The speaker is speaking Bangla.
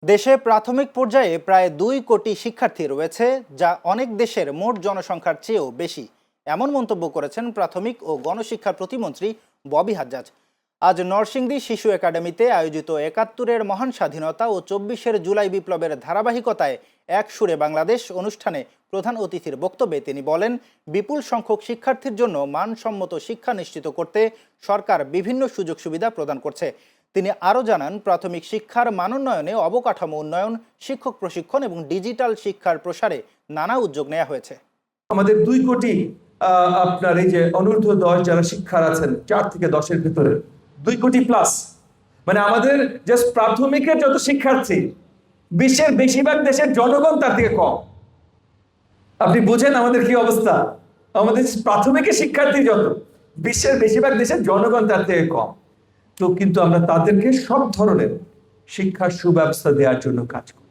দেশে প্রাথমিক পর্যায়ে প্রায় 2 কোটি শিক্ষার্থী রয়েছে, যা অনেক দেশের মোট জনসংখ্যার চেয়েও বেশি। এমন মন্তব্য করেছেন প্রাথমিক ও গণশিক্ষা প্রতিমন্ত্রী ববি হাজ্জাজ। আজ নরসিংদী শিশু একাডেমিতে আয়োজিত ৭১-এর মহান স্বাধীনতা ও ২৪-এর জুলাই বিপ্লবের ধারাবাহিকতায় এক সুরে বাংলাদেশ অনুষ্ঠানে প্রধান অতিথির বক্তব্যে তিনি বলেন, বিপুল সংখ্যক শিক্ষার্থীর জন্য মানসম্মত শিক্ষা নিশ্চিত করতে সরকার বিভিন্ন সুযোগ সুবিধা প্রদান করছে। তিনি আরও জানান, প্রাথমিক শিক্ষার মানোন্নয়নে অবকাঠামো উন্নয়ন, শিক্ষক প্রশিক্ষণ এবং ডিজিটাল শিক্ষার প্রসারে নানা উদ্যোগ নেওয়া হয়েছে। আমাদের 2 কোটি আপনার এই যে অনূর্ধ্ব 10 যারা শিক্ষার আছেন 4 থেকে 10-এর ভিতরে 2 কোটি প্লাস, মানে আমাদের জাস্ট প্রাথমিকের যত শিক্ষার্থী বিশ্বের বেশিরভাগ দেশের জনগণ তার থেকে কম। আপনি বুঝেন আমাদের কি অবস্থা। আমাদের প্রাথমিকের শিক্ষার্থী যত, বিশ্বের বেশিরভাগ দেশের জনগণ তার থেকে কম। তো কিন্তু আমরা তাদেরকে সব ধরনের শিক্ষার সুব্যবস্থা দেওয়ার জন্য কাজ করি।